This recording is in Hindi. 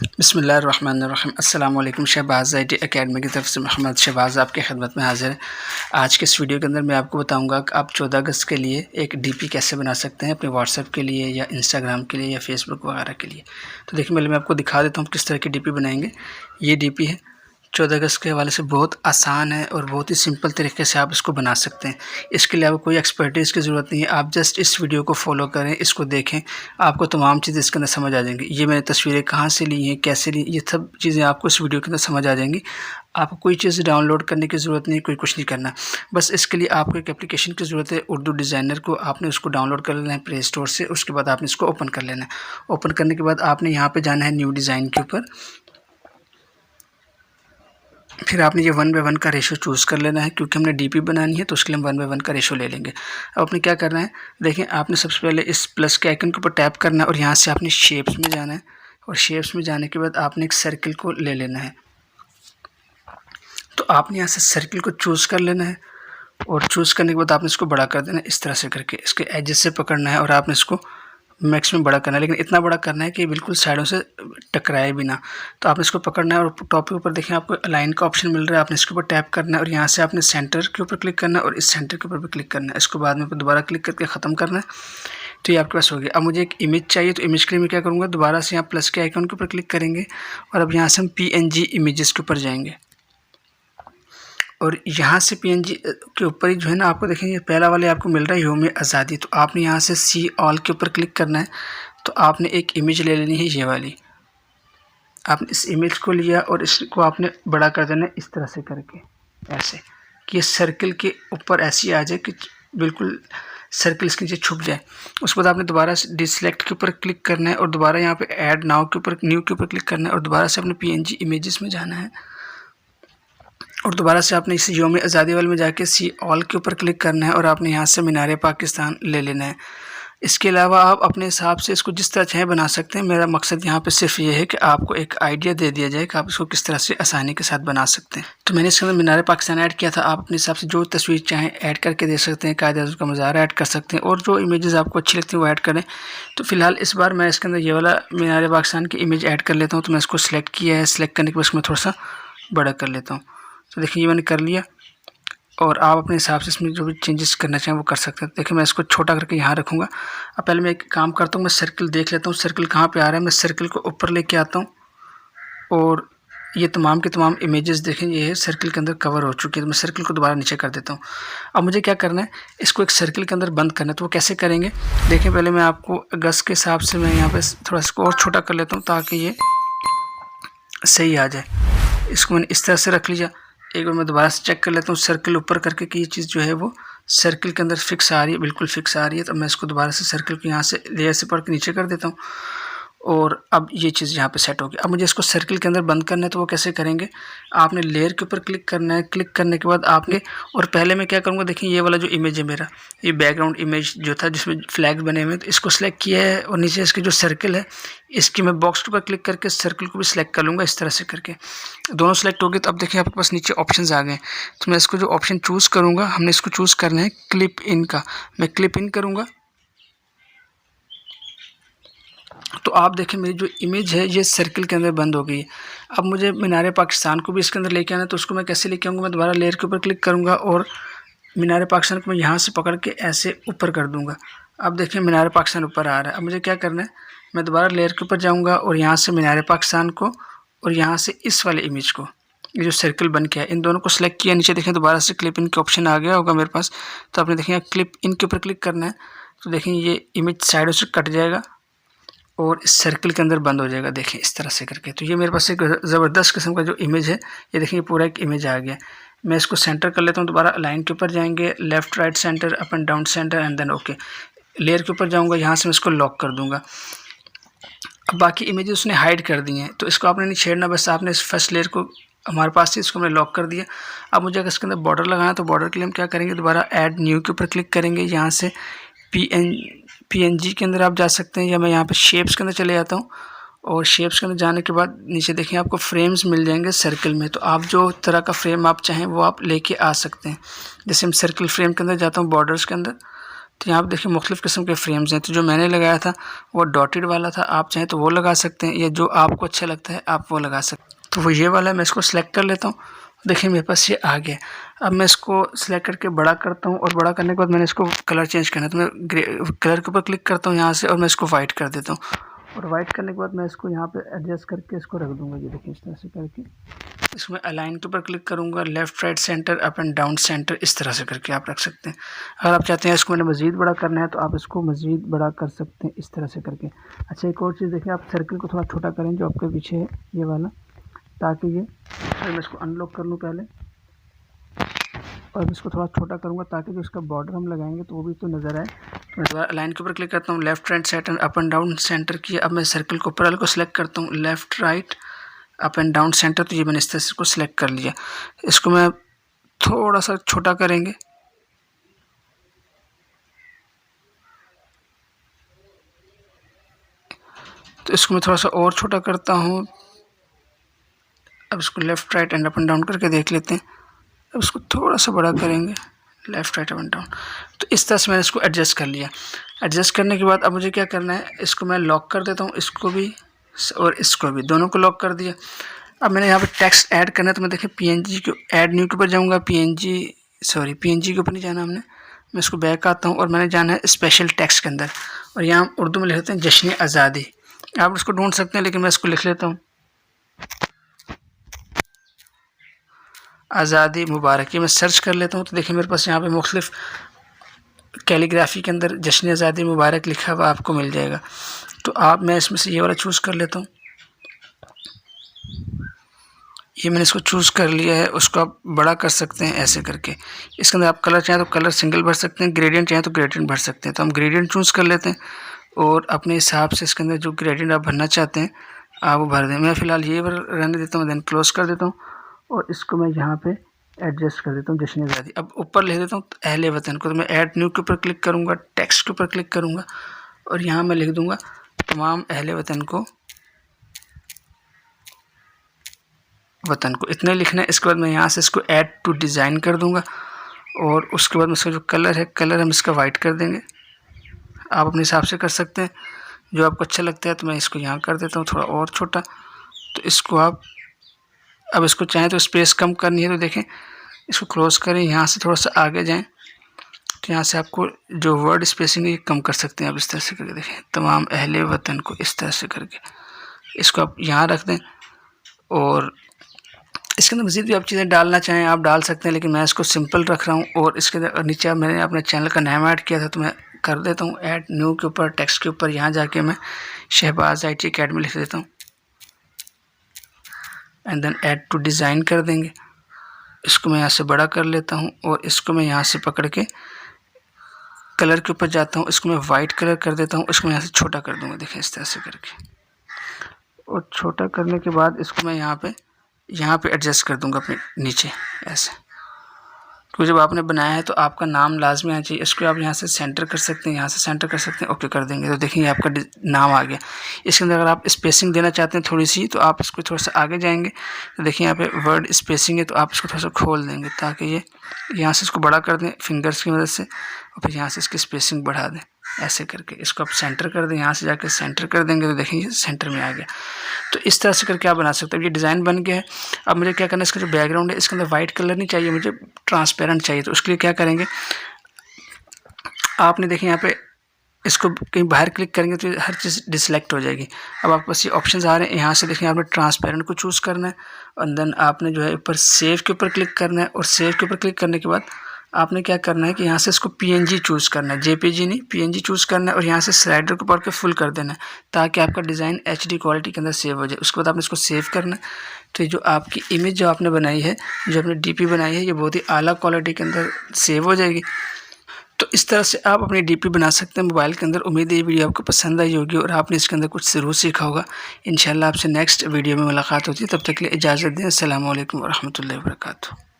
बिस्मिल्लाहिर्रहमानिर्रहीम। अस्सलाम वालेकुम। शहबाज़ IT अकेडमी की तरफ से मोहम्मद शहबाज़ आपकी खिदमत में हाज़िर है। आज के इस वीडियो के अंदर मैं आपको बताऊंगा कि आप 14 अगस्त के लिए एक DP कैसे बना सकते हैं अपने व्हाट्सएप के लिए या इंस्टाग्राम के लिए या फेसबुक वगैरह के लिए। तो देखिए, पहले मैं आपको दिखा देता हूँ किस तरह की DP बनाएंगे। ये DP है 14 अगस्त के हवाले से, बहुत आसान है और बहुत ही सिंपल तरीके से आप इसको बना सकते हैं। इसके लिए आपको कोई एक्सपर्टीज़ की ज़रूरत नहीं है। आप जस्ट इस वीडियो को फॉलो करें, इसको देखें, आपको तमाम चीज़ें इसके अंदर समझ आ जाएंगी। ये मैंने तस्वीरें कहाँ से ली हैं, कैसे ली, ये सब चीज़ें आपको इस वीडियो के अंदर समझ आ जाएंगी। आपको कोई चीज़ डाउनलोड करने की ज़रूरत नहीं, कोई कुछ नहीं करना। बस इसके लिए आपको एक एप्लीकेशन की ज़रूरत है, उर्दू डिज़ाइनर को आपने उसको डाउनलोड कर लेना है प्ले स्टोर से। उसके बाद आपने इसको ओपन कर लेना है। ओपन करने के बाद आपने यहाँ पर जाना है न्यू डिज़ाइन के ऊपर। फिर आपने ये 1/1 का रेशो चूज़ कर लेना है, क्योंकि हमने DP बनानी है तो उसके लिए हम 1/1 का रेशो ले लेंगे। अब आपने क्या करना है, देखें, आपने सबसे पहले इस प्लस के आइकन के ऊपर टैप करना है और यहाँ से आपने शेप्स में जाना है। और शेप्स में जाने के बाद आपने एक सर्किल को ले लेना है। तो आपने यहाँ से सर्किल को चूज़ कर लेना है और चूज़ करने के बाद आपने इसको बड़ा कर देना है, इस तरह से करके इसके एजेस से पकड़ना है और आपने इसको मैक्स में बड़ा करना है, लेकिन इतना बड़ा करना है कि बिल्कुल साइडों से टकराए भी ना। तो आपने इसको पकड़ना है और टॉप के ऊपर देखें आपको अलाइन का ऑप्शन मिल रहा है, आपने इसके ऊपर टैप करना है और यहाँ से आपने सेंटर के ऊपर क्लिक करना है और इस सेंटर के ऊपर भी क्लिक करना है। इसको बाद में दोबारा क्लिक करके ख़त्म करना है। तो ये आपके पास हो गया। अब मुझे एक इमेज चाहिए, तो इमेज के लिए मैं क्या करूँगा, दोबारा से यहाँ प्लस के आइकन के ऊपर क्लिक करेंगे और अब यहाँ से हम PNG इमेजेस के ऊपर जाएंगे और यहाँ से PNG के ऊपर ही जो है ना, आपको देखेंगे पहला वाले आपको मिल रहा है यौम आज़ादी। तो आपने यहाँ से सी ऑल के ऊपर क्लिक करना है। तो आपने एक इमेज ले लेनी है, ये वाली। आपने इस इमेज को लिया और इसको आपने बड़ा कर देना है, इस तरह से करके, ऐसे कि ये सर्किल के ऊपर ऐसी आ जाए कि बिल्कुल सर्किल इसके नीचे छुप जाए। उसके बाद आपने दोबारा से डिसलेक्ट के ऊपर क्लिक करना है और दोबारा यहाँ पे ऐड नाउ के ऊपर, न्यू के ऊपर क्लिक करना है और दोबारा से अपने PNG इमेजेस में जाना है और दोबारा से आपने इस यौम आज़ादी वाले में जाके सी ऑल के ऊपर क्लिक करना है और आपने यहाँ से मीनार पाकिस्तान ले लेना है। इसके अलावा आप अपने हिसाब से इसको जिस तरह चाहें बना सकते हैं। मेरा मकसद यहाँ पे सिर्फ ये है कि आपको एक आइडिया दे दिया जाए कि आप इसको किस तरह से आसानी के साथ बना सकते हैं। तो मैंने इसके अंदर मीनार पाकिस्तान ऐड किया था। आप अपने हिसाब से जो तस्वीर चाहें ऐड करके दे सकते हैं, कायदे का मज़ारा ऐड कर सकते हैं और जो इमेजेस आपको अच्छी लगती हैं वो ऐड करें। तो फिलहाल इस बार मैं इसके अंदर ये वाला मीनार पाकिस्तान की इमेज ऐड कर लेता हूँ। तो मैं इसको सिलेक्ट किया है, सिलेक्ट करने के बाद मैं थोड़ा सा बड़ा कर लेता हूँ। तो देखिए, ये मैंने कर लिया और आप अपने हिसाब से इसमें जो भी चेंजेस करना चाहें वो कर सकते हैं। देखिए, मैं इसको छोटा करके यहाँ रखूँगा। अब पहले मैं एक काम करता हूँ, मैं सर्किल देख लेता हूँ सर्किल कहाँ पे आ रहा है। मैं सर्किल को ऊपर लेके आता हूँ और ये तमाम के तमाम इमेजेस देखें, ये सर्किल के अंदर कवर हो चुकी है। तो मैं सर्किल को दोबारा नीचे कर देता हूँ। अब मुझे क्या करना है, इसको एक सर्किल के अंदर बंद करना है। तो वो कैसे करेंगे, देखें, पहले मैं आपको अगस्त के हिसाब से मैं यहाँ पर थोड़ा इसको और छोटा कर लेता हूँ ताकि ये सही आ जाए। इसको मैंने इस तरह से रख लिया। एक बार मैं दोबारा से चेक कर लेता हूँ सर्किल ऊपर करके कि ये चीज़ जो है वो सर्किल के अंदर फिक्स आ रही है, बिल्कुल फिक्स आ रही है। तो मैं इसको दोबारा से सर्किल को यहाँ से लेयर से पढ़ के नीचे कर देता हूँ और अब ये चीज़ यहाँ पे सेट हो गई। अब मुझे इसको सर्किल के अंदर बंद करना है। तो वो कैसे करेंगे, आपने लेयर के ऊपर क्लिक करना है। क्लिक करने के बाद आपने, और पहले मैं क्या करूँगा, देखिए ये वाला जो इमेज है मेरा, ये बैकग्राउंड इमेज जो था जिसमें फ्लैग बने हुए हैं, तो इसको सिलेक्ट किया है और नीचे इसके जो सर्किल है इसकी मैं बॉक्स के ऊपर क्लिक करके सर्किल को भी सिलेक्ट कर लूँगा, इस तरह से करके दोनों सेलेक्ट हो गए। तो अब देखिए आपके पास नीचे ऑप्शंस आ गए। तो मैं इसको जो ऑप्शन चूज़ करूँगा, हमने इसको चूज़ करना है क्लिप इन का। मैं क्लिप इन करूँगा तो आप देखें मेरी जो इमेज है ये सर्किल के अंदर बंद हो गई है। अब मुझे मीनार पाकिस्तान को भी इसके अंदर लेके आना है। तो उसको मैं कैसे लेके आऊँगा, मैं दोबारा लेयर के ऊपर क्लिक करूँगा और मीनार पाकिस्तान को मैं यहाँ से पकड़ के ऐसे ऊपर कर दूँगा। अब देखिए मीनार पाकिस्तान ऊपर आ रहा है। अब मुझे क्या करना है, मैं दोबारा लेयर के ऊपर जाऊँगा और यहाँ से मीनार पाकिस्तान को और यहाँ से इस वाले इमेज को, ये जो सर्किल बन के है, इन दोनों को सिलेक्ट किया। नीचे देखें दोबारा से क्लिप इन के ऑप्शन आ गया होगा मेरे पास। तो आपने देखें क्लिप इन के ऊपर क्लिक करना है। तो देखें ये इमेज साइडों से कट जाएगा और इस सर्किल के अंदर बंद हो जाएगा, देखें इस तरह से करके। तो ये मेरे पास एक ज़बरदस्त किस्म का जो इमेज है, ये देखिए पूरा एक इमेज आ गया। मैं इसको सेंटर कर लेता हूँ। दोबारा लाइन के ऊपर जाएंगे, left right center, up and down center and then okay. Layer के ऊपर जाऊँगा, यहाँ से मैं इसको लॉक कर दूँगा। अब बाकी इमेजेस उसने हाइड कर दी हैं तो इसको आपने नहीं छेड़ना, बस आपने इस फर्स्ट लेयर को हमारे पास थी, इसको हमने लॉक कर दिया। अब मुझे अगर इसके अंदर बॉर्डर लगाना है तो बॉर्डर के लिए हम क्या करेंगे, दोबारा ऐड न्यू के ऊपर क्लिक करेंगे। यहाँ से PNG के अंदर आप जा सकते हैं या मैं यहाँ पे शेप्स के अंदर चले जाता हूँ और शेप्स के अंदर जाने के बाद नीचे देखिए आपको फ्रेम्स मिल जाएंगे सर्किल में। तो आप जो तरह का फ्रेम आप चाहें वो आप लेके आ सकते हैं। जैसे हम सर्किल फ्रेम के अंदर जाता हूँ बॉर्डर्स के अंदर, तो यहाँ पर देखिए मुख्तलिफ़ किस्म के फ्रेम्स हैं। तो जो मैंने लगाया था वो डॉटेड वाला था, आप चाहें तो वो लगा सकते हैं, या जो आपको अच्छा लगता है आप वो लगा सकते हैं। तो वो ये वाला है, मैं इसको सिलेक्ट कर लेता हूँ। देखिए मेरे पास ये आ गया। अब मैं इसको सिलेक्ट करके बड़ा करता हूँ, और बड़ा करने के बाद मैंने इसको कलर चेंज करना है, तो मैं कलर के ऊपर क्लिक करता हूँ यहाँ से, और मैं इसको वाइट कर देता हूँ। और वाइट करने के बाद मैं इसको यहाँ पे एडजस्ट करके इसको रख दूँगा। ये देखिए इस तरह से करके इसमें अलाइन के ऊपर क्लिक करूँगा, left right center, up and down centre, इस तरह से करके आप रख सकते हैं। अगर आप चाहते हैं इसको मैंने मज़ीद बड़ा करना है तो आप इसको मज़ीद बड़ा कर सकते हैं इस तरह से करके। अच्छा, एक और चीज़ देखिए, आप सर्किल को थोड़ा छोटा करें जो आपके पीछे है ये वाला, ताकि ये, मैं इसको अनलॉक कर लूँ पहले, और इसको थोड़ा छोटा करूँगा ताकि जो इसका बॉर्डर हम लगाएंगे तो वो भी तो नज़र आए। तो मैं लाइन के ऊपर क्लिक करता हूँ, left right center, up and down centre किया। अब मैं सर्किल को ऊपर वाले को सिलेक्ट करता हूँ, left right up and down centre, तो ये मैंने इस तरह से को सिलेक्ट कर लिया। इसको मैं थोड़ा सा छोटा करेंगे, तो इसको मैं थोड़ा सा और छोटा करता हूँ। अब इसको left right and up and down करके देख लेते हैं। अब इसको थोड़ा सा बड़ा करेंगे, left right up and down. तो इस तरह से मैंने इसको एडजस्ट कर लिया। एडजस्ट करने के बाद अब मुझे क्या करना है, इसको मैं लॉक कर देता हूँ, इसको भी और इसको भी, दोनों को लॉक कर दिया। अब मैंने यहाँ पे टेक्स्ट ऐड करना है, तो मैं देखिए पीएनजी को ऐड न्यू के ऊपर जाऊँगा, पीएनजी के ऊपर नहीं जाना हमने। मैं इसको बैक आता हूँ और मैंने जाना है स्पेशल टेक्स्ट के अंदर, और यहाँ उर्दू में लिखते हैं जश्न आज़ादी। आप इसको ढूंढ सकते हैं, लेकिन मैं इसको लिख लेता हूँ, आज़ादी मुबारक। ये मैं सर्च कर लेता हूँ, तो देखिए मेरे पास यहाँ पे मुख्तलिफ़ कैलीग्राफी के अंदर जश्न आज़ादी मुबारक लिखा हुआ आपको मिल जाएगा। तो मैं इसमें से ये वाला चूज़ कर लेता हूँ। ये मैंने इसको चूज़ कर लिया है, उसको आप बड़ा कर सकते हैं ऐसे करके। इसके अंदर आप कलर चाहें तो कलर सिंगल भर सकते हैं, ग्रेडियंट चाहें तो ग्रेडियंट भर सकते हैं। तो हम ग्रेडियंट चूज़ कर लेते हैं, और अपने हिसाब से इसके अंदर जो ग्रेडियंट आप भरना चाहते हैं आप वो भर दें। मैं फ़िलहाल ये रहने देता हूँ, देन क्लोज़ कर देता हूँ, और इसको मैं यहाँ पे एडजस्ट कर देता हूँ जश्न आज़ादी। अब ऊपर लिख देता हूँ अहले वतन को, तो मैं ऐड न्यू के ऊपर क्लिक करूँगा, टेक्स्ट के ऊपर क्लिक करूँगा, और यहाँ मैं लिख दूँगा तमाम अहले वतन को इतने लिखना है। इसके बाद मैं यहाँ से इसको ऐड टू डिज़ाइन कर दूँगा, और उसके बाद इसका जो कलर है, कलर हम इसका वाइट कर देंगे। आप अपने हिसाब से कर सकते हैं, जो आपको अच्छा लगता है। तो मैं इसको यहाँ कर देता हूँ थोड़ा और छोटा। तो इसको आप अब इसको चाहें तो स्पेस कम करनी है, तो देखें इसको क्लोज़ करें, यहाँ से थोड़ा सा आगे जाएं, तो यहाँ से आपको जो वर्ड स्पेसिंग है कम कर सकते हैं आप इस तरह से करके। देखें तमाम अहले वतन को, इस तरह से करके इसको आप यहाँ रख दें। और इसके अंदर मज़ीद भी आप चीज़ें डालना चाहें आप डाल सकते हैं, लेकिन मैं इसको सिंपल रख रहा हूँ। और इसके नीचे मैंने अपने चैनल का नाम ऐड किया था, तो मैं कर देता हूँ ऐड न्यू के ऊपर, टेक्स्ट के ऊपर यहाँ जाके मैं शहबाज IT अकेडमी लिख देता हूँ, and then add to design कर देंगे। इसको मैं यहाँ से बड़ा कर लेता हूँ, और इसको मैं यहाँ से पकड़ के कलर के ऊपर जाता हूँ, इसको मैं वाइट कलर कर देता हूँ, इसको मैं यहाँ से छोटा कर दूँगा, देखें इस तरह से करके। और छोटा करने के बाद इसको मैं यहाँ पे एडजस्ट कर दूँगा अपने नीचे ऐसे। तो जब आपने बनाया है तो आपका नाम लाजमी आना चाहिए। इसको आप यहाँ से सेंटर कर सकते हैं, यहाँ से सेंटर कर सकते हैं, ओके कर देंगे, तो देखिए आपका नाम आ गया। इसके अंदर अगर आप स्पेसिंग देना चाहते हैं थोड़ी सी, तो आप इसको थोड़ा सा आगे जाएंगे, तो देखिए यहाँ पे वर्ड स्पेसिंग है, तो आप इसको थोड़ा सा खोल देंगे ताकि ये यहाँ से इसको बड़ा कर दें फिंगर्स की मदद से, और फिर यहाँ से इसकी स्पेसिंग बढ़ा दें ऐसे करके। इसको आप सेंटर कर दें, यहाँ से जाकर सेंटर कर देंगे, तो देखेंगे सेंटर में आ गया। तो इस तरह से करके आप बना सकते हैं। ये डिज़ाइन बन गया है। अब मुझे क्या करना है, इसका जो बैकग्राउंड है इसके अंदर वाइट कलर नहीं चाहिए मुझे, ट्रांसपेरेंट चाहिए। तो उसके लिए क्या करेंगे, आपने देखें यहाँ पे इसको कहीं बाहर क्लिक करेंगे तो हर चीज़ डिसलेक्ट हो जाएगी। अब आपके पास ये ऑप्शंस आ रहे हैं, यहाँ से देखें आपने ट्रांसपेरेंट को चूज़ करना है, और देन आपने जो है ऊपर सेव के ऊपर क्लिक करना है, और सेव के ऊपर क्लिक करने के बाद आपने क्या करना है कि यहाँ से इसको PNG चूज़ करना है, JPG नहीं PNG चूज़ करना है, और यहाँ से स्लाइडर को पकड़ के फुल कर देना है ताकि आपका डिज़ाइन HD क्वालिटी के अंदर सेव हो जाए। उसके बाद आपने इसको सेव करना है। तो ये जो आपकी इमेज जो आपने बनाई है, जो आपने DP बनाई है, ये बहुत ही आला क्वालिटी के अंदर सेव हो जाएगी। तो इस तरह से आप अपनी DP बना सकते हैं मोबाइल के अंदर। उम्मीद है ये वीडियो आपको पसंद आई होगी और आपने इसके अंदर कुछ ज़रूर सीखा होगा। इंशाल्लाह आपसे नेक्स्ट वीडियो में मुलाकात होती है, तब तक के लिए इजाज़त दें। अस्सलामु अलैकुम व रहमतुल्लाहि व बरकातुहू।